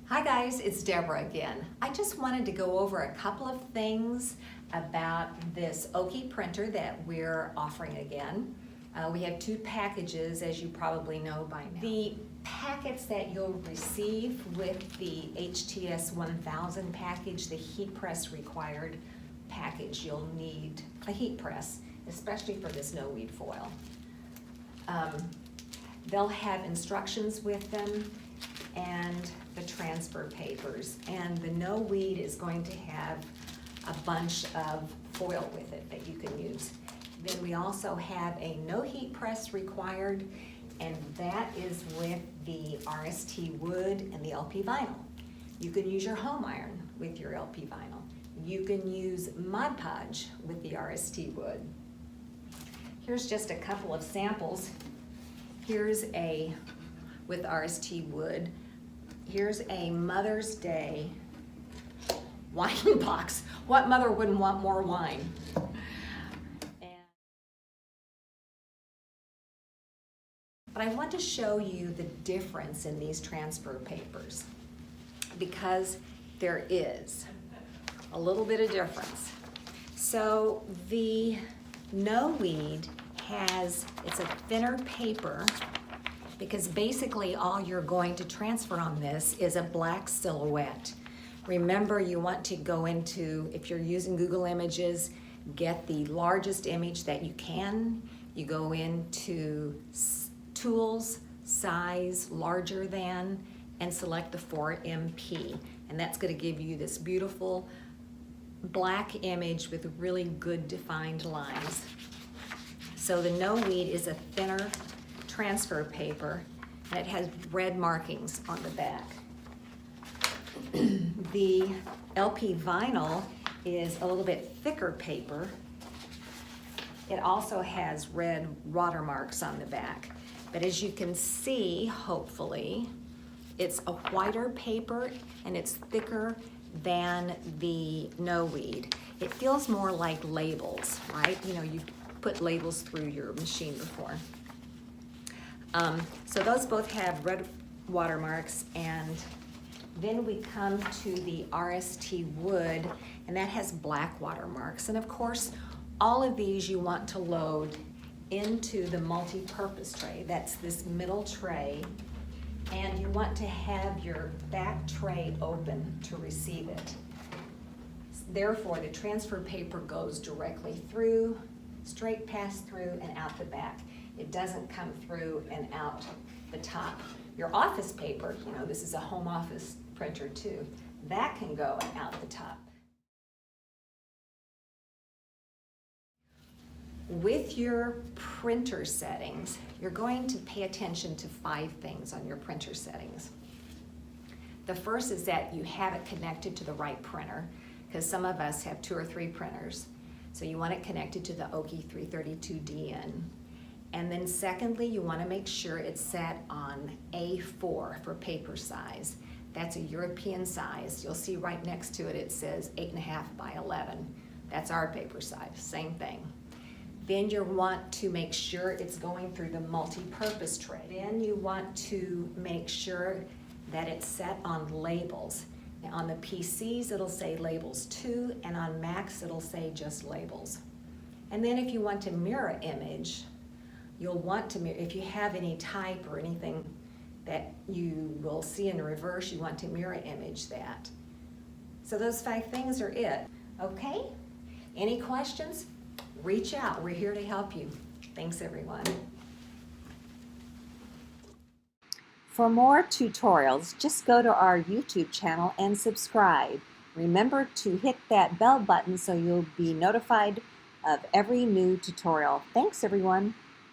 Hi guys, it's Deborah again. I just wanted to go over a couple of things about this Oki printer that we're offering again. We have two packages, as you probably know by now. The packets that you'll receive with the HTS 1000 package, the heat press required package, you'll need a heat press, especially for this NoWeed foil. They'll have instructions with them and the transfer papers, and the NoWeed is going to have a bunch of foil with it that you can use. Then we also have a no heat press required, and that is with the RST Wood and the LP Vinyl. You can use your home iron with your LP Vinyl. You can use Mod Podge with the RST Wood. Here's just a couple of samples. Here's a, with RST Wood, here's a Mother's Day wine box. What mother wouldn't want more wine? But I want to show you the difference in these transfer papers, because there is a little bit of difference. So the NoWeed has, it's a thinner paper, because basically all you're going to transfer on this is a black silhouette. Remember, you want to go into, if you're using Google Images, get the largest image that you can. You go into Tools, Size, Larger Than, and select the 4MP. And that's going to give you this beautiful black image with really good defined lines. So the NoWeed is a thinner transfer paper, and it has red markings on the back. The LP Vinyl is a little bit thicker paper. It also has red watermarks on the back. But as you can see, hopefully, it's a whiter paper and it's thicker than the NoWeed. It feels more like labels, right? You know, you put labels through your machine before. So those both have red watermarks, and then we come to the RST Wood, and that has black watermarks. And of course, all of these you want to load into the multi-purpose tray. That's this middle tray, and you want to have your back tray open to receive it. Therefore, the transfer paper goes directly through, straight pass through, and out the back. It doesn't come through and out the top. Your office paper, you know, this is a home office printer too, that can go out the top. With your printer settings, you're going to pay attention to 5 things on your printer settings. The first is that you have it connected to the right printer, because some of us have 2 or 3 printers. So you want it connected to the Oki 332DN. And then secondly, you want to make sure it's set on A4 for paper size. That's a European size. You'll see right next to it, it says 8.5 by 11. That's our paper size, same thing. Then you want to make sure it's going through the multi-purpose tray. Then you want to make sure that it's set on labels. Now on the PCs, it'll say labels 2, and on Macs, it'll say just labels. And then if you want to mirror image, you'll want to mirror, if you have any type or anything that you will see in the reverse, you want to mirror image that. So those 5 things are it. Okay? Any questions? Reach out. We're here to help you. Thanks, everyone. For more tutorials, just go to our YouTube channel and subscribe. Remember to hit that bell button so you'll be notified of every new tutorial. Thanks, everyone.